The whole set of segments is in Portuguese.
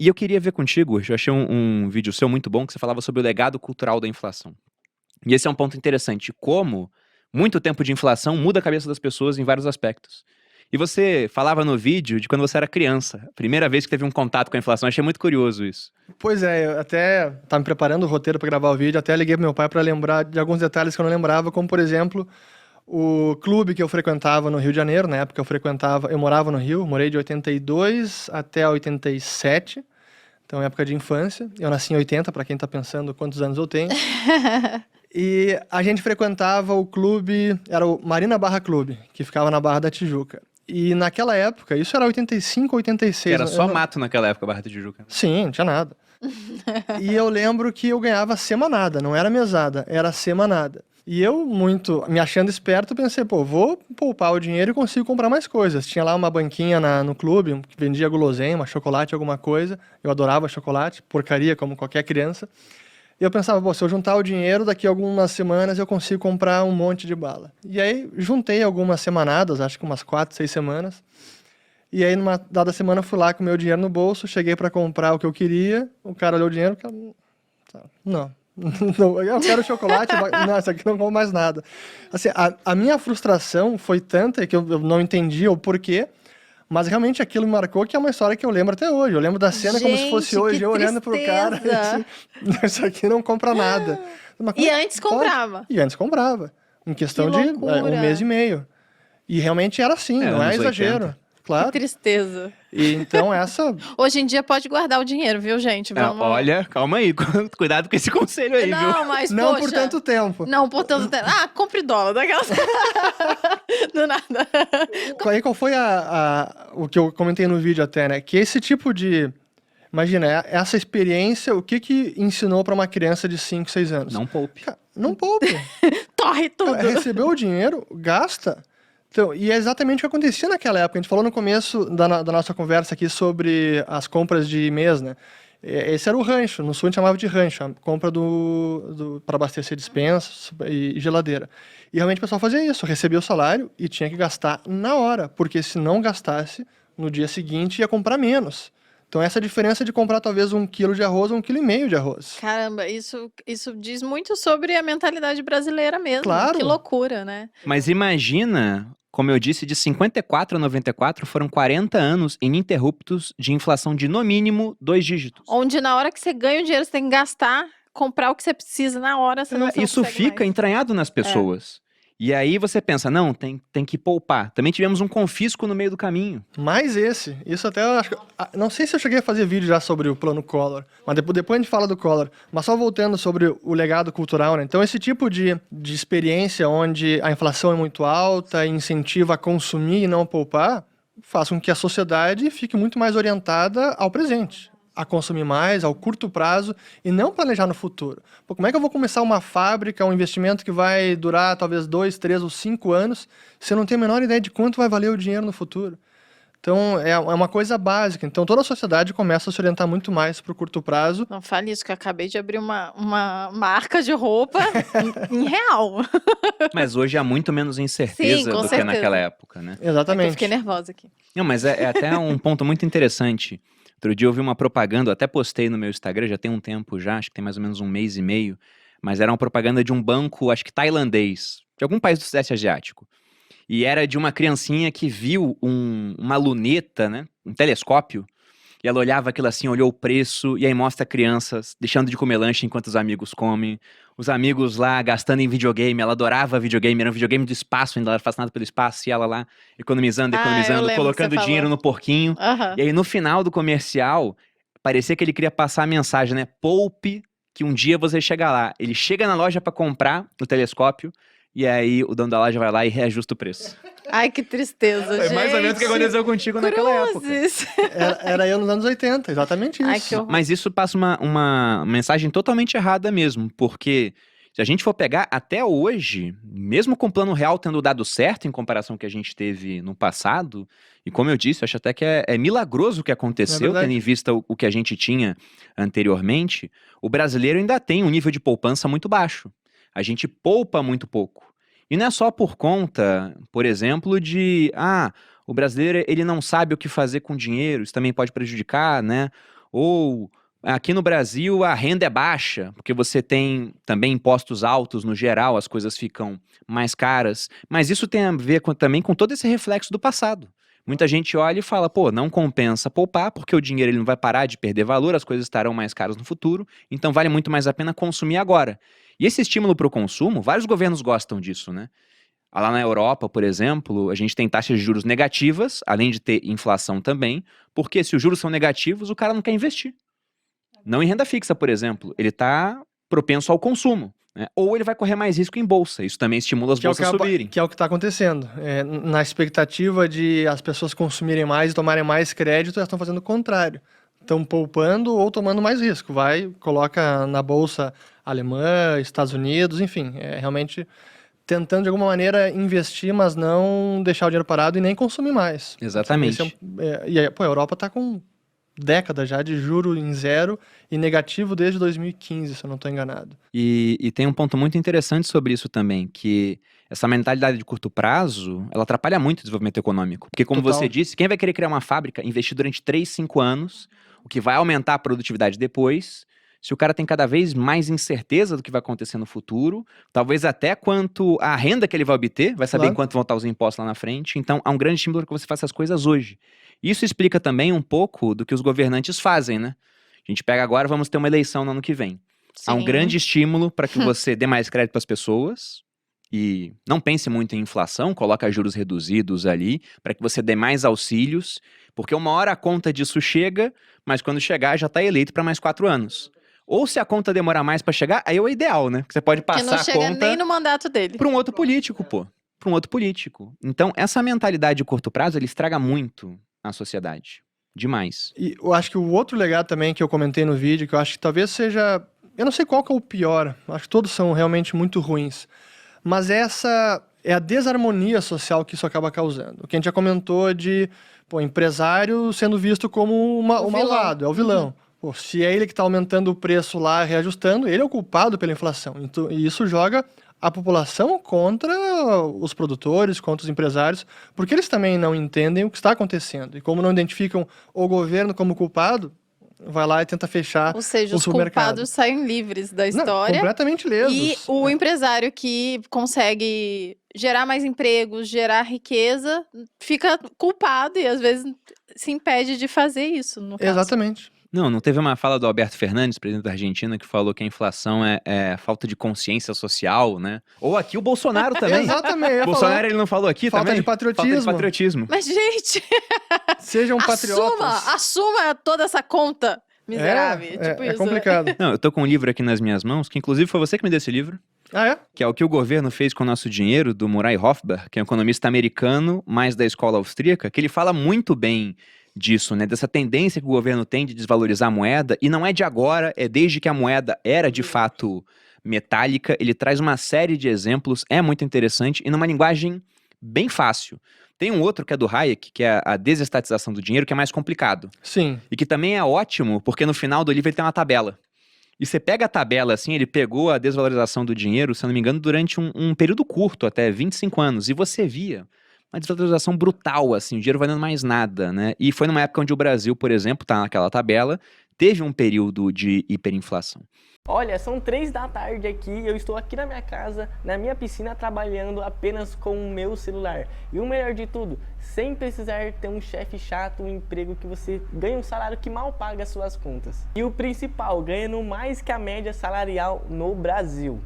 E eu queria ver contigo, eu achei um vídeo seu muito bom que você falava sobre o legado cultural da inflação. E esse é um ponto interessante, como muito tempo de inflação muda a cabeça das pessoas em vários aspectos. E você falava no vídeo de quando você era criança, a primeira vez que teve um contato com a inflação, achei muito curioso isso. Pois é, eu até estava me preparando o roteiro para gravar o vídeo, até liguei pro meu pai para lembrar de alguns detalhes que eu não lembrava, como por exemplo, o clube que eu frequentava no Rio de Janeiro, na época eu morava no Rio, morei de 82 até 87, então época de infância. Eu nasci em 80, para quem tá pensando quantos anos eu tenho. E a gente frequentava o clube, era o Marina Barra Clube, que ficava na Barra da Tijuca. E naquela época, isso era 85, 86. Que era eu só não- mato naquela época, Barra da Tijuca. Sim, não tinha nada. E eu lembro que eu ganhava semanada, não era mesada, era semanada. E eu, muito me achando esperto, pensei, pô, vou poupar o dinheiro e consigo comprar mais coisas. Tinha lá uma banquinha no clube que vendia guloseima, chocolate, alguma coisa. Eu adorava chocolate, porcaria, como qualquer criança. E eu pensava, pô, se eu juntar o dinheiro, daqui a algumas semanas eu consigo comprar um monte de bala. E aí, juntei algumas semanadas, acho que umas 4, 6 semanas. E aí, numa dada semana, eu fui lá com o meu dinheiro no bolso, cheguei para comprar o que eu queria. O cara olhou o dinheiro e falou, não, não, eu quero chocolate, não, isso aqui não como mais nada. Assim, a minha frustração foi tanta que eu não entendi o porquê, mas realmente aquilo me marcou, que é uma história que eu lembro até hoje. Eu lembro da cena como se fosse Gente, hoje, que eu olhando pro cara e tristeza. assim, isso aqui não compra nada. Mas como E é que antes pode? comprava. E antes comprava, em questão Que de loucura. 1 mês e meio. E realmente era assim, não é anos exagero. 80. Que Claro. tristeza. E então essa Hoje em dia pode guardar o dinheiro, viu, gente? Ah, Vamos... olha, calma aí, cuidado com esse conselho aí, viu? Não, mas não poxa. por tanto tempo. Não, por tanto tempo. Ah, compre dólar daquelas. Do nada. Qual foi o que eu comentei no vídeo até, né? Que esse tipo de... Imagina, essa experiência, o que ensinou para uma criança de 5, 6 anos? Não poupe. Cara, não poupe. Torre tudo. Cara, recebeu o dinheiro, gasta. Então, e é exatamente o que acontecia naquela época. A gente falou no começo da nossa conversa aqui sobre as compras de mês, né? Esse era o rancho. No sul a gente chamava de rancho. A compra para abastecer dispensa e geladeira. E realmente o pessoal fazia isso. Recebia o salário e tinha que gastar na hora. Porque se não gastasse, no dia seguinte ia comprar menos. Então essa diferença de comprar talvez 1 quilo de arroz ou 1,5 quilo de arroz. Caramba, isso diz muito sobre a mentalidade brasileira mesmo. Claro. Que loucura, né? Mas imagina, como eu disse, de 54 a 94 foram 40 anos ininterruptos de inflação de no mínimo 2 dígitos. Onde na hora que você ganha o dinheiro, você tem que gastar, comprar o que você precisa na hora, senão você não Isso consegue fica mais. entranhado nas pessoas. E aí você pensa, não, tem que poupar. Também tivemos um confisco no meio do caminho. Mais esse. Isso até eu acho que... Não sei se eu cheguei a fazer vídeo já sobre o plano Collor, mas depois a gente fala do Collor. Mas só voltando sobre o legado cultural, né? Então esse tipo de experiência onde a inflação é muito alta, incentiva a consumir e não poupar, faz com que a sociedade fique muito mais orientada ao presente. A consumir mais, ao curto prazo, e não planejar no futuro. Pô, como é que eu vou começar uma fábrica, um investimento que vai durar talvez 2, 3 ou 5 anos, se eu não tenho a menor ideia de quanto vai valer o dinheiro no futuro? Então, é uma coisa básica. Então, toda a sociedade começa a se orientar muito mais para o curto prazo. Não fale isso, que eu acabei de abrir uma marca de roupa em real. Mas hoje há muito menos incerteza Sim, com do que certeza. naquela época, né? É que eu Exatamente. fiquei nervosa aqui. Não, mas é até um ponto muito interessante. Outro dia eu vi uma propaganda, eu até postei no meu Instagram, já tem um tempo já, acho que tem mais ou menos 1 mês e meio, mas era uma propaganda de um banco, acho que tailandês, de algum país do Sudeste Asiático. E era de uma criancinha que viu uma luneta, né, um telescópio, e ela olhava aquilo assim, olhou o preço, e aí mostra crianças deixando de comer lanche enquanto os amigos comem, os amigos lá gastando em videogame, ela adorava videogame, era um videogame do espaço, ainda ela era fascinada pelo espaço, e ela lá economizando, eu lembro colocando que você dinheiro falou. no porquinho. Aham. E aí no final do comercial, parecia que ele queria passar a mensagem, né? Poupe, que um dia você chega lá. Ele chega na loja pra comprar o telescópio, e aí o dono da loja vai lá e reajusta o preço. Ai, que tristeza, gente. Foi mais ou menos o que aconteceu contigo naquela época. Cruzes. Era eu nos anos 80, exatamente isso. Ai, que horror. Mas isso passa uma mensagem totalmente errada mesmo, porque se a gente for pegar até hoje, mesmo com o Plano Real tendo dado certo em comparação com o que a gente teve no passado, e como eu disse, eu acho até que é milagroso o que aconteceu, verdade. tendo em vista o que a gente tinha anteriormente, o brasileiro ainda tem um nível de poupança muito baixo. A gente poupa muito pouco. E não é só por conta, por exemplo, de o brasileiro ele não sabe o que fazer com dinheiro, isso também pode prejudicar, né? Ou aqui no Brasil a renda é baixa, porque você tem também impostos altos no geral, as coisas ficam mais caras. Mas isso tem a ver também com todo esse reflexo do passado. Muita gente olha e fala, pô, não compensa poupar, porque o dinheiro ele não vai parar de perder valor, as coisas estarão mais caras no futuro, então vale muito mais a pena consumir agora. E esse estímulo para o consumo, vários governos gostam disso, né? Lá na Europa, por exemplo, a gente tem taxas de juros negativas, além de ter inflação também, porque se os juros são negativos, o cara não quer investir. Não em renda fixa, por exemplo, ele está propenso ao consumo, né? Ou ele vai correr mais risco em bolsa, isso também estimula as bolsas a subirem. Que é o que está acontecendo. Na expectativa de as pessoas consumirem mais e tomarem mais crédito, elas estão fazendo o contrário. Estão poupando ou tomando mais risco. Coloca na bolsa alemã, Estados Unidos, enfim, realmente tentando de alguma maneira investir, mas não deixar o dinheiro parado e nem consumir mais. Exatamente. A Europa está com décadas já de juro em zero e negativo desde 2015, se eu não estou enganado. E tem um ponto muito interessante sobre isso também, que essa mentalidade de curto prazo, ela atrapalha muito o desenvolvimento econômico. Porque como Total. você disse, quem vai querer criar uma fábrica, investir durante 3, 5 anos, o que vai aumentar a produtividade depois, se o cara tem cada vez mais incerteza do que vai acontecer no futuro, talvez até quanto a renda que ele vai obter, vai saber Claro. em quanto vão estar os impostos lá na frente, então há um grande estímulo para que você faça as coisas hoje. Isso explica também um pouco do que os governantes fazem, né? A gente pega agora, vamos ter uma eleição no ano que vem. Há um Sim. grande estímulo para que você dê mais crédito para as pessoas e não pense muito em inflação, coloca juros reduzidos ali, para que você dê mais auxílios, porque uma hora a conta disso chega, mas quando chegar já está eleito para mais 4 anos. Ou se a conta demorar mais para chegar, aí é o ideal, né? Você pode Que passar não a chega conta nem no mandato dele. para um outro político, pô. Para um outro político. Então, essa mentalidade de curto prazo, ele estraga muito a sociedade. Demais. E eu acho que o outro legado também que eu comentei no vídeo, que eu acho que talvez seja... Eu não sei qual que é o pior, acho que todos são realmente muito ruins. Mas essa é a desarmonia social que isso acaba causando. O que a gente já comentou de empresário sendo visto como o malvado, é o vilão. Pô, se é ele que está aumentando o preço lá, reajustando, ele é o culpado pela inflação. Então, e isso joga a população contra os produtores, contra os empresários, porque eles também não entendem o que está acontecendo. E como não identificam o governo como culpado, vai lá e tenta fechar Ou seja, o os supermercado. culpados saem livres da Não, história. completamente lesos. E o empresário que consegue gerar mais empregos, gerar riqueza, fica culpado e às vezes se impede de fazer isso, no caso. Exatamente. Não teve uma fala do Alberto Fernandes, presidente da Argentina, que falou que a inflação é falta de consciência social, né? Ou aqui o Bolsonaro também. Exatamente. eu ia O Bolsonaro, falar, ele não falou aqui falta também? de patriotismo. Falta de patriotismo. Mas, gente, Sejam patriotas. assuma toda essa conta miserável. Tipo é isso. complicado. Não, eu tô com um livro aqui nas minhas mãos, que inclusive foi você que me deu esse livro, Ah, é? que é o que o governo fez com o nosso dinheiro, do Murray Rothbard, que é um economista americano, mais da escola austríaca, que ele fala muito bem disso, né? Dessa tendência que o governo tem de desvalorizar a moeda, e não é de agora, é desde que a moeda era de fato metálica. Ele traz uma série de exemplos, é muito interessante e numa linguagem bem fácil. Tem um outro que é do Hayek, que é a desestatização do dinheiro, que é mais complicado. Sim. E que também é ótimo, porque no final do livro ele tem uma tabela. E você pega a tabela, assim, ele pegou a desvalorização do dinheiro, se eu não me engano, durante um período curto, até 25 anos, e você via uma desvalorização brutal, assim, o dinheiro valendo mais nada, né? E foi numa época onde o Brasil, por exemplo, tá naquela tabela, teve um período de hiperinflação. Olha, são 3 da tarde aqui e eu estou aqui na minha casa, na minha piscina, trabalhando apenas com o meu celular. E o melhor de tudo, sem precisar ter um chefe chato, um emprego que você ganha um salário que mal paga as suas contas. E o principal, ganhando mais que a média salarial no Brasil.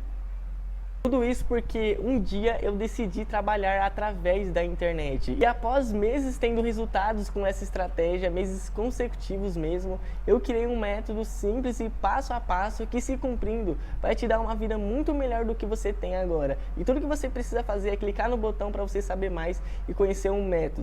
Tudo isso porque um dia eu decidi trabalhar através da internet. E após meses tendo resultados com essa estratégia, meses consecutivos mesmo, eu criei um método simples e passo a passo que, se cumprindo, vai te dar uma vida muito melhor do que você tem agora. E tudo que você precisa fazer é clicar no botão para você saber mais e conhecer um método.